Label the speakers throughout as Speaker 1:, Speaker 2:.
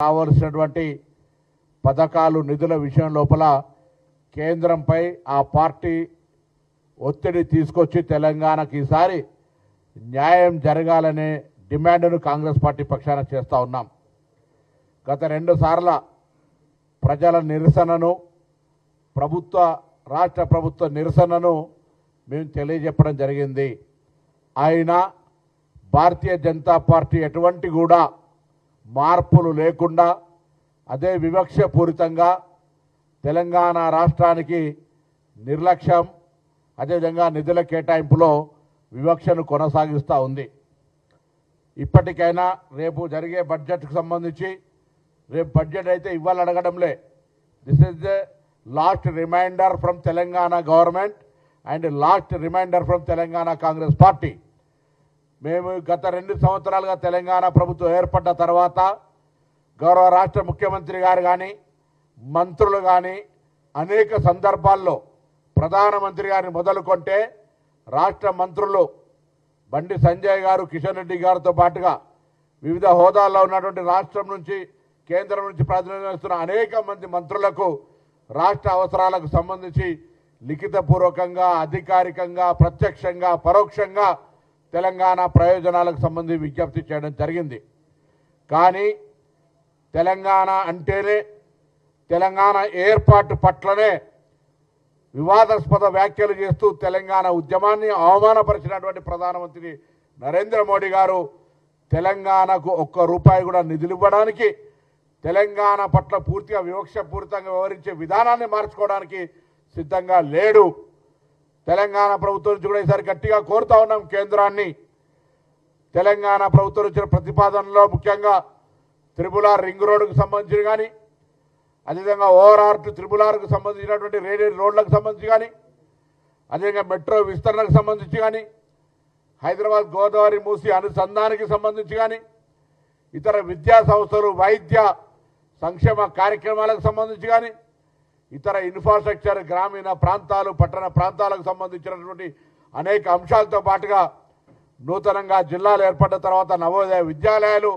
Speaker 1: కావలసినటువంటి పథకాలు నిధుల విషయం లోపల కేంద్రంపై ఆ పార్టీ ఒత్తిడి తీసుకొచ్చి తెలంగాణకి ఈసారి న్యాయం జరగాలనే డిమాండ్ను కాంగ్రెస్ పార్టీ పక్షాన చేస్తూ ఉన్నాం. గత 2 సార్ల ప్రజల నిరసనను రాష్ట్ర ప్రభుత్వ నిరసనను మేము తెలియజెప్పడం జరిగింది. అయినా భారతీయ జనతా పార్టీ ఎటువంటి కూడా మార్పులు లేకుండా అదే వివక్షపూరితంగా తెలంగాణ రాష్ట్రానికి నిర్లక్ష్యం, అదేవిధంగా నిధుల కేటాయింపులో వివక్షను కొనసాగిస్తూ ఉంది. ఇప్పటికైనా రేపు జరిగే బడ్జెట్కు సంబంధించి రేపు బడ్జెట్ అయితే ఇవ్వాలని అడగడంలే. This is the last reminder from Telangana government and last reminder from Telangana Congress party. మేము గత 2 సంవత్సరాలుగా తెలంగాణ ప్రభుత్వం ఏర్పడ్డ తర్వాత గౌరవ రాష్ట్ర ముఖ్యమంత్రి గారు కానీ మంత్రులు కానీ అనేక సందర్భాల్లో ప్రధానమంత్రి గారిని మొదలుకొంటే రాష్ట్ర మంత్రులు బండి సంజయ్ గారు, కిషన్ రెడ్డి గారితో పాటుగా వివిధ హోదాల్లో ఉన్నటువంటి రాష్ట్రం నుంచి కేంద్రం నుంచి ప్రాతినిధ్యం వస్తున్న అనేక మంది మంత్రులకు రాష్ట్ర అవసరాలకు సంబంధించి లిఖితపూర్వకంగా, అధికారికంగా, ప్రత్యక్షంగా, పరోక్షంగా తెలంగాణ ప్రయోజనాలకు సంబంధించి విజ్ఞప్తి చేయడం జరిగింది. కానీ తెలంగాణ అంటేనే తెలంగాణ ఏర్పాటు పట్లనే వివాదాస్పద వ్యాఖ్యలు చేస్తూ తెలంగాణ ఉద్యమాన్ని అవమానపరిచినటువంటి ప్రధానమంత్రి నరేంద్ర మోడీ గారు తెలంగాణకు ₹1 కూడా నిధులు ఇవ్వడానికి, తెలంగాణ పట్ల పూర్తిగా వివక్షపూరితంగా వ్యవహరించే విధానాన్ని మార్చుకోవడానికి సిద్ధంగా లేడు. తెలంగాణ ప్రభుత్వం నుంచి కూడా ఈసారి గట్టిగా కోరుతా ఉన్నాం కేంద్రాన్ని. తెలంగాణ ప్రభుత్వం ఇచ్చిన ప్రతిపాదనలో ముఖ్యంగా త్రిపులార్ రింగ్ రోడ్డుకు సంబంధించి కానీ, అదేవిధంగా ఓఆర్ఆర్ టు త్రిపులార్కు సంబంధించినటువంటి రేడియల్ రోడ్లకు సంబంధించి కానీ, అదేవిధంగా మెట్రో విస్తరణకు సంబంధించి కానీ, హైదరాబాద్ గోదావరి మూసి అనుసంధానానికి సంబంధించి కానీ, ఇతర విద్యా సంస్థలు, వైద్య సంక్షేమ కార్యక్రమాలకు సంబంధించి కానీ, ఇతర ఇన్ఫ్రాస్ట్రక్చర్, గ్రామీణ ప్రాంతాలు, పట్టణ ప్రాంతాలకు సంబంధించినటువంటి అనేక అంశాలతో పాటుగా నూతనంగా జిల్లాలు ఏర్పడ్డ తర్వాత నవోదయ విద్యాలయాలు,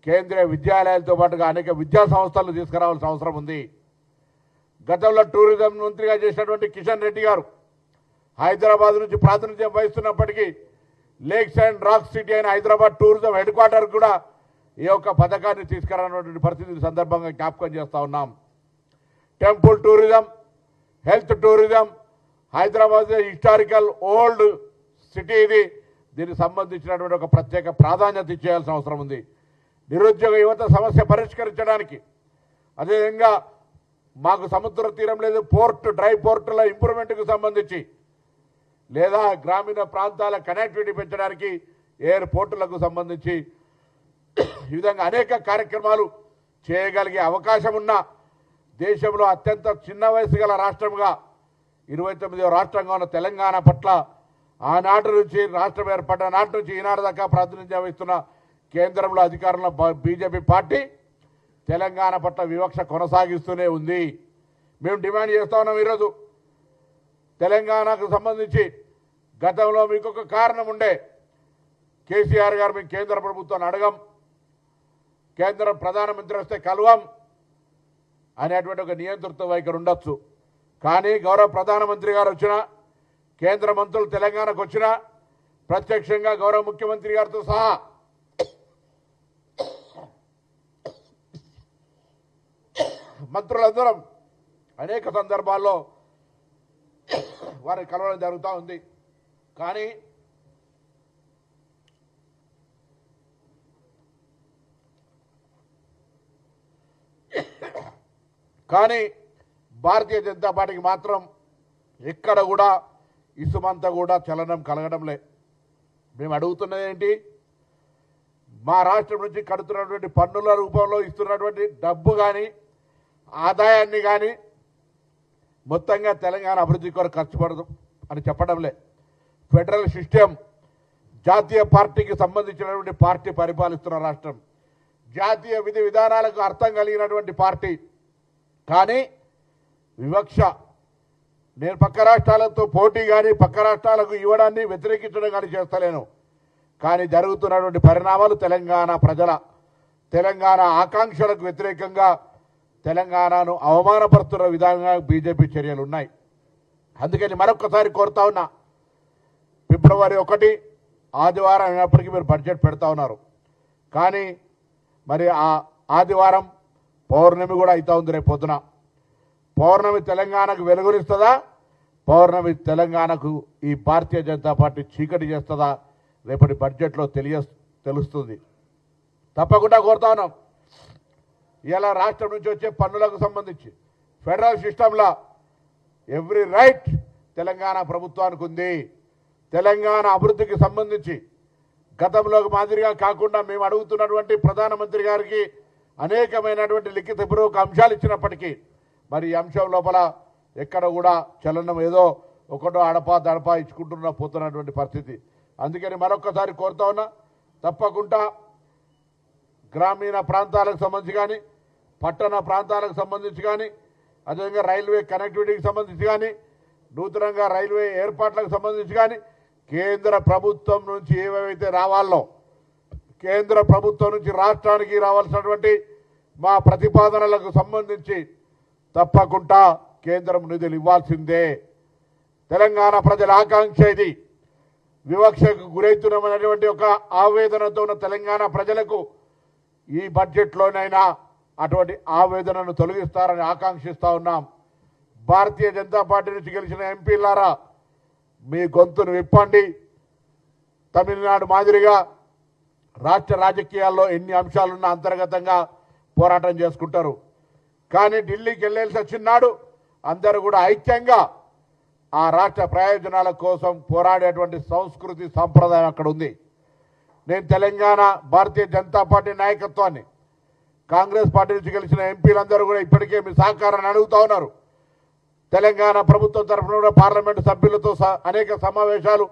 Speaker 1: కేంద్రీయ విద్యాలయాలతో పాటుగా అనేక విద్యా సంస్థలు తీసుకురావాల్సిన అవసరం ఉంది. గతంలో టూరిజం మంత్రిగా చేసినటువంటి కిషన్ రెడ్డి గారు హైదరాబాద్ నుంచి ప్రాతినిధ్యం వహిస్తున్నప్పటికీ లేక్స్ అండ్ రాక్ సిటీ అయిన హైదరాబాద్ టూరిజం హెడ్ క్వార్టర్ కూడా ఈ యొక్క పథకాన్ని తీసుకురానటువంటి పరిస్థితి సందర్భంగా జ్ఞాపకం చేస్తూ ఉన్నాం. Temple tourism, health tourism, Hyderabad historical old city ఇది. దీనికి సంబంధించినటువంటి ఒక ప్రత్యేక ప్రాధాన్యత ఇచ్చేయాల్సిన అవసరం ఉంది. నిరుద్యోగ యువత సమస్య పరిష్కరించడానికి, అదేవిధంగా మాకు సముద్ర తీరం లేదు, డ్రై పోర్టుల ఇంప్రూవ్మెంట్కు సంబంధించి, లేదా గ్రామీణ ప్రాంతాల కనెక్టివిటీ పెంచడానికి ఎయిర్పోర్టులకు సంబంధించి ఈ విధంగా అనేక కార్యక్రమాలు చేయగలిగే అవకాశం ఉన్న దేశంలో అత్యంత చిన్న వయసు గల రాష్ట్రంగా 29వ రాష్ట్రంగా ఉన్న తెలంగాణ పట్ల ఆనాటి నుంచి రాష్ట్రం ఏర్పడ్డ నాటి నుంచి ఈనాడు దాకా ప్రాతినిధ్యం వహిస్తున్న కేంద్రంలో అధికారంలో బీజేపీ పార్టీ తెలంగాణ పట్ల వివక్ష కొనసాగిస్తూనే ఉంది. మేము డిమాండ్ చేస్తూ ఉన్నాం ఈరోజు తెలంగాణకు సంబంధించి గతంలో మీకు ఒక కారణం ఉండే, కేసీఆర్ గారు మేము కేంద్ర ప్రభుత్వాన్ని అడగం, కేంద్ర ప్రధానమంత్రి వస్తే కలవం అనేటువంటి ఒక నియంతృత్వ వైఖరి ఉండొచ్చు. కానీ గౌరవ ప్రధానమంత్రి గారు వచ్చినా, కేంద్ర మంత్రులు తెలంగాణకు వచ్చినా, ప్రత్యక్షంగా గౌరవ ముఖ్యమంత్రి గారితో సహా మంత్రులందరం అనేక సందర్భాల్లో వారిని కలవడం జరుగుతూ ఉంది. కానీ భారతీయ జనతా పార్టీకి మాత్రం ఎక్కడ కూడా ఇసుమంతా కూడా చలనం కలగడంలే. మేము అడుగుతున్నది ఏంటి, మా రాష్ట్రం నుంచి కడుతున్నటువంటి పన్నుల రూపంలో ఇస్తున్నటువంటి డబ్బు కానీ, ఆదాయాన్ని కానీ మొత్తంగా తెలంగాణ అభివృద్ధి కొరకు ఖర్చు పడదు అని చెప్పడంలే. ఫెడరల్ సిస్టమ్, జాతీయ పార్టీకి సంబంధించినటువంటి పార్టీ పరిపాలిస్తున్న రాష్ట్రం, జాతీయ విధి విధానాలకు అర్థం కలిగినటువంటి పార్టీ. కానీ వివక్ష, నేను పక్క రాష్ట్రాలతో పోటీ కానీ పక్క రాష్ట్రాలకు ఇవ్వడాన్ని వ్యతిరేకించడం కానీ చేస్తలేను. కానీ జరుగుతున్నటువంటి పరిణామాలు తెలంగాణ ప్రజల తెలంగాణ ఆకాంక్షలకు వ్యతిరేకంగా తెలంగాణను అవమానపరుస్తున్న విధంగా బీజేపీ చర్యలు ఉన్నాయి. అందుకని మరొకసారి కోరుతా ఉన్నా, ఫిబ్రవరి 1 ఆదివారం అయినప్పటికీ మీరు బడ్జెట్ పెడతా ఉన్నారు. కానీ మరి ఆ ఆదివారం పౌర్ణమి కూడా అవుతా ఉంది. రేపు పొద్దున పౌర్ణమి తెలంగాణకు వెలుగునిస్తుందా, పౌర్ణమి తెలంగాణకు ఈ భారతీయ జనతా పార్టీ చీకటి చేస్తుందా రేపటి బడ్జెట్లో తెలుస్తుంది. తప్పకుండా కోరుతా ఉన్నాం. ఇలా రాష్ట్రం నుంచి వచ్చే పన్నులకు సంబంధించి ఫెడరల్ సిస్టంలో ఎవ్రీ రైట్ తెలంగాణ ప్రభుత్వానికి ఉంది. తెలంగాణ అభివృద్ధికి సంబంధించి గతంలో మాదిరిగా కాకుండా మేము అడుగుతున్నటువంటి ప్రధానమంత్రి గారికి అనేకమైనటువంటి లిఖితపూర్వక అంశాలు ఇచ్చినప్పటికీ మరి ఈ అంశం లోపల ఎక్కడ కూడా చలనం ఏదో ఒకటో అడపా ఇచ్చుకుంటున్నా పోతున్నటువంటి పరిస్థితి. అందుకని మరొక్కసారి కోరుతా ఉన్నా, తప్పకుండా గ్రామీణ ప్రాంతాలకు సంబంధించి కానీ, పట్టణ ప్రాంతాలకు సంబంధించి కానీ, అదేవిధంగా రైల్వే కనెక్టివిటీకి సంబంధించి కానీ, నూతనంగా రైల్వే ఏర్పాట్లకు సంబంధించి కానీ కేంద్ర ప్రభుత్వం నుంచి ఏవేవైతే రావాలో, కేంద్ర ప్రభుత్వం నుంచి రాష్ట్రానికి రావాల్సినటువంటి మా ప్రతిపాదనలకు సంబంధించి తప్పకుండా కేంద్రం నిధులు ఇవ్వాల్సిందే. తెలంగాణ ప్రజల ఆకాంక్ష ఇది. వివక్షకు గురవుతున్నటువంటి ఒక ఆవేదనతో ఉన్న తెలంగాణ ప్రజలకు ఈ బడ్జెట్లోనైనా అటువంటి ఆవేదనను తొలగిస్తారని ఆకాంక్షిస్తా ఉన్నాం. భారతీయ జనతా పార్టీ నుంచి గెలిచిన ఎంపీలారా, మీ గొంతును విప్పండి. తమిళనాడు మాదిరిగా రాష్ట్ర రాజకీయాల్లో ఎన్ని అంశాలున్నా అంతర్గతంగా పోరాటం చేసుకుంటారు. కానీ ఢిల్లీకి వెళ్ళాల్సి వచ్చినాడు అందరూ కూడా ఐక్యంగా ఆ రాష్ట్ర ప్రయోజనాల కోసం పోరాడేటువంటి సంస్కృతి సంప్రదాయం అక్కడ ఉంది. నేను తెలంగాణ భారతీయ జనతా పార్టీ నాయకత్వాన్ని, కాంగ్రెస్ పార్టీ నుంచి గెలిచిన ఎంపీలందరూ కూడా ఇప్పటికే మీ సహకారాన్ని అడుగుతా ఉన్నారు. తెలంగాణ ప్రభుత్వం తరఫున కూడా పార్లమెంటు సభ్యులతో అనేక సమావేశాలు,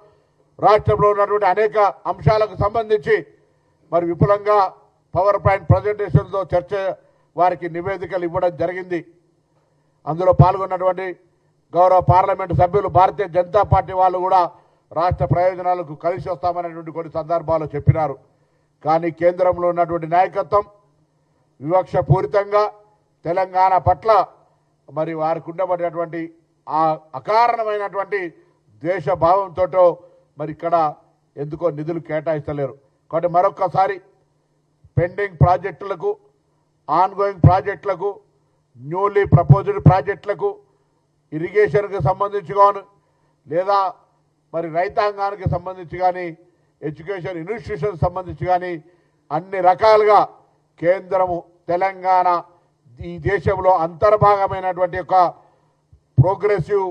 Speaker 1: రాష్ట్రంలో ఉన్నటువంటి అనేక అంశాలకు సంబంధించి మరి విపులంగా పవర్ పాయింట్ ప్రజెంటేషన్తో చర్చ వారికి నివేదికలు ఇవ్వడం జరిగింది. అందులో పాల్గొన్నటువంటి గౌరవ పార్లమెంటు సభ్యులు భారతీయ జనతా పార్టీ వాళ్ళు కూడా రాష్ట్ర ప్రయోజనాలకు కలిసి వస్తామనేటువంటి కొన్ని సందర్భాలు చెప్పినారు. కానీ కేంద్రంలో ఉన్నటువంటి నాయకత్వం వివక్షపూరితంగా తెలంగాణ పట్ల మరి వారికి ఉండబడినటువంటి ఆ అకారణమైనటువంటి ద్వేషభావంతో మరి ఇక్కడ ఎందుకో నిధులు కేటాయిస్తలేరు. కాబట్టి మరొక్కసారి పెండింగ్ ప్రాజెక్టులకు, ఆన్గోయింగ్ ప్రాజెక్టులకు, న్యూలీ ప్రపోజ్డ్ ప్రాజెక్టులకు, ఇరిగేషన్కి సంబంధించి కానీ, లేదా మరి రైతాంగానికి సంబంధించి కానీ, ఎడ్యుకేషన్ ఇన్స్టిట్యూషన్ సంబంధించి కానీ అన్ని రకాలుగా కేంద్రము తెలంగాణ ఈ దేశంలో అంతర్భాగమైనటువంటి ఒక ప్రోగ్రెసివ్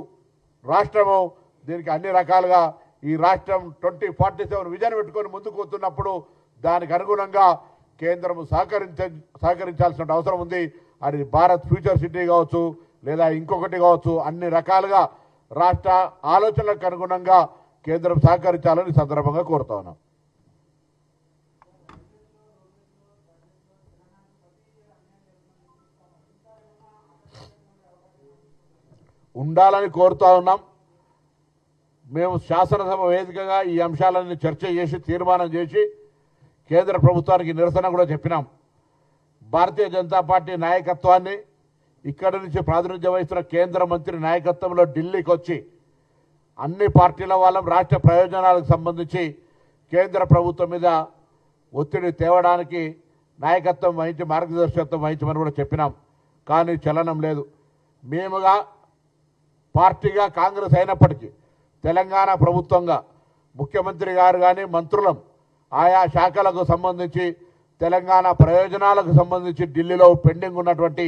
Speaker 1: రాష్ట్రము. దీనికి అన్ని రకాలుగా ఈ రాష్ట్రం 2047 విజన్ పెట్టుకొని ముందుకు పోతున్నప్పుడు దానికి అనుగుణంగా కేంద్రము సహకరించాల్సిన అవసరం ఉంది. అది భారత్ ఫ్యూచర్ సిటీ కావచ్చు, లేదా ఇంకొకటి కావచ్చు, అన్ని రకాలుగా రాష్ట్ర ఆలోచనలకు అనుగుణంగా కేంద్రం సహకరించాలని సందర్భంగా కోరుతా ఉన్నాం. ఉండాలని కోరుతా ఉన్నాం. మేము శాసనసభ వేదికగా ఈ అంశాలన్నీ చర్చ చేసి తీర్మానం చేసి కేంద్ర ప్రభుత్వానికి నిరసన కూడా చెప్పినాం. భారతీయ జనతా పార్టీ నాయకత్వాన్ని ఇక్కడి నుంచి ప్రాతినిధ్యం వహిస్తున్న కేంద్ర మంత్రి నాయకత్వంలో ఢిల్లీకి వచ్చి అన్ని పార్టీల వాళ్ళం రాష్ట్ర ప్రయోజనాలకు సంబంధించి కేంద్ర ప్రభుత్వం మీద ఒత్తిడి తేవడానికి నాయకత్వం వహించి మార్గదర్శకత్వం వహించమని కూడా చెప్పినాం. కానీ చలనం లేదు. మేముగా పార్టీగా కాంగ్రెస్ అయినప్పటికీ తెలంగాణ ప్రభుత్వంగా ముఖ్యమంత్రి గారు కానీ మంత్రులం ఆయా శాఖలకు సంబంధించి తెలంగాణ ప్రయోజనాలకు సంబంధించి ఢిల్లీలో పెండింగ్ ఉన్నటువంటి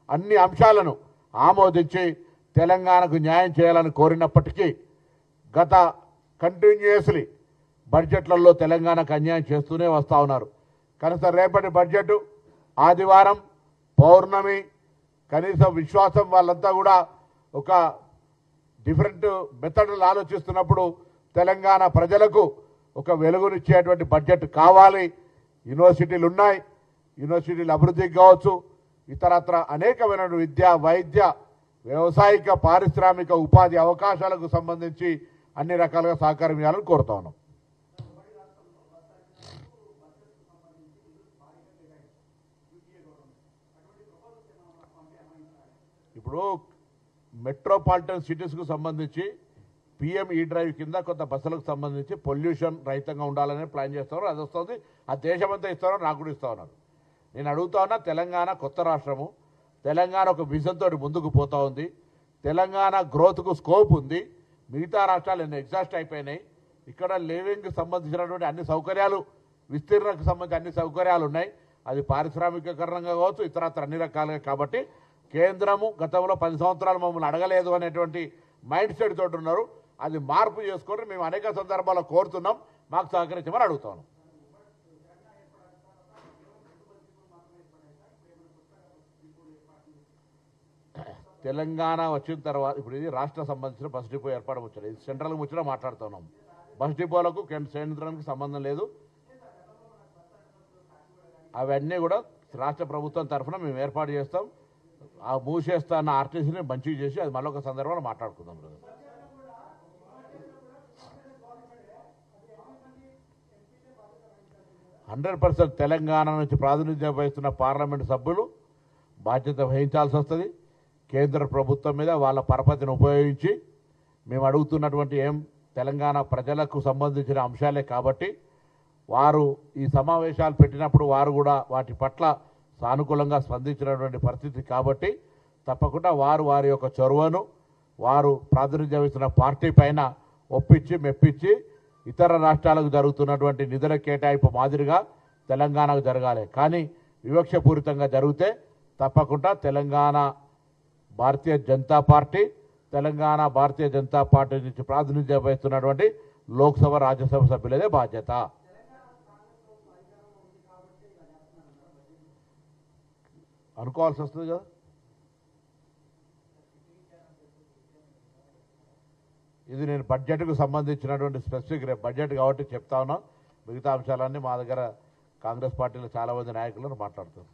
Speaker 1: అన్ని అంశాలను ఆమోదించి తెలంగాణకు న్యాయం చేయాలని కోరినప్పటికీ గత కంటిన్యూయస్లీ బడ్జెట్లలో తెలంగాణకు అన్యాయం చేస్తూనే వస్తూ ఉన్నారు. కనీసం రేపటి బడ్జెట్ ఆదివారం పౌర్ణమి, కనీసం విశ్వాసం వాళ్ళంతా కూడా ఒక డిఫరెంట్ మెథడ్లు ఆలోచిస్తున్నప్పుడు తెలంగాణ ప్రజలకు ఒక వెలుగునిచ్చేటువంటి బడ్జెట్ కావాలి. యూనివర్సిటీలు ఉన్నాయి, యూనివర్సిటీల అభివృద్ధికి కావచ్చు, ఇతరత్ర అనేకమైన విద్య, వైద్య, వ్యవసాయిక, పారిశ్రామిక, ఉపాధి అవకాశాలకు సంబంధించి అన్ని రకాలుగా సహకారం ఇవ్వాలని కోరుతా ఉన్నాం. ఇప్పుడు మెట్రోపాలిటన్ సిటీస్కు సంబంధించి పిఎం ఈ డ్రైవ్ కింద కొంత బస్సులకు సంబంధించి పొల్యూషన్ రహితంగా ఉండాలని ప్లాన్ చేస్తున్నారు. అది వస్తుంది. ఆ దేశమంతా ఇస్తున్నారు, నాకు కూడా ఇస్తా ఉన్నారు. నేను అడుగుతా ఉన్నా, తెలంగాణ కొత్త రాష్ట్రము, తెలంగాణ ఒక విజన్ తోటి ముందుకు పోతా ఉంది. తెలంగాణ గ్రోత్కు స్కోప్ ఉంది. మిగతా రాష్ట్రాలు ఎన్ని ఎగ్జాస్ట్ అయిపోయినాయి. ఇక్కడ లివింగ్కి సంబంధించినటువంటి అన్ని సౌకర్యాలు, విస్తీర్ణకు సంబంధించి అన్ని సౌకర్యాలు ఉన్నాయి. అది పారిశ్రామికీకరణంగా కావచ్చు, ఇతరత్ర అన్ని రకాలుగా. కాబట్టి కేంద్రము గతంలో 10 సంవత్సరాలు మమ్మల్ని అడగలేదు అనేటువంటి మైండ్ సెట్ తోటి ఉన్నారు. అది మార్పు చేసుకొని మేము అనేక సందర్భాల్లో కోరుతున్నాం, మాకు సహకరించమని అడుగుతాను. తెలంగాణ వచ్చిన తర్వాత ఇప్పుడు ఇది రాష్ట్ర సంబంధించిన బస్ డిపో ఏర్పాటు వచ్చాడు. ఇది సెంట్రల్కి వచ్చినా మాట్లాడుతున్నాం. బస్ డిపోలకు కేంద్రానికి సంబంధం లేదు. అవన్నీ కూడా రాష్ట్ర ప్రభుత్వం తరఫున మేము ఏర్పాటు చేస్తాం. ఆ మూసేస్తా అన్న ఆర్టీసీని మంచిగా చేసి అది మళ్ళీ ఒక సందర్భంలో మాట్లాడుకుందాం. 100% తెలంగాణ నుంచి ప్రాతినిధ్యం వహిస్తున్న పార్లమెంటు సభ్యులు బాధ్యత వహించాల్సి వస్తుంది. కేంద్ర ప్రభుత్వం మీద వాళ్ళ పరపతిని ఉపయోగించి మేము అడుగుతున్నటువంటి తెలంగాణ ప్రజలకు సంబంధించిన అంశాలే కాబట్టి వారు ఈ సమావేశాలు పెట్టినప్పుడు వారు కూడా వాటి పట్ల సానుకూలంగా స్పందించినటువంటి పరిస్థితి కాబట్టి తప్పకుండా వారు వారి యొక్క చొరవను వారు ప్రాతినిధ్యం వహిస్తున్న పార్టీ పైన ఒప్పించి మెప్పించి ఇతర రాష్ట్రాలకు జరుగుతున్నటువంటి నిధుల కేటాయింపు మాదిరిగా తెలంగాణకు జరగాలి. కానీ వివక్షపూరితంగా జరిగితే తప్పకుండా తెలంగాణ భారతీయ జనతా పార్టీ నుంచి ప్రాతినిధ్యం వహిస్తున్నటువంటి లోక్సభ రాజ్యసభ సభ్యులదే బాధ్యత. అనుకోవాల్సి వస్తుంది కదా. ఇది నేను బడ్జెట్కు సంబంధించినటువంటి స్పెసిఫిక్ బడ్జెట్ కాబట్టి చెప్తా ఉన్నా. మిగతా అంశాలన్నీ మా దగ్గర కాంగ్రెస్ పార్టీలో చాలా మంది నాయకులను మాట్లాడుతారు.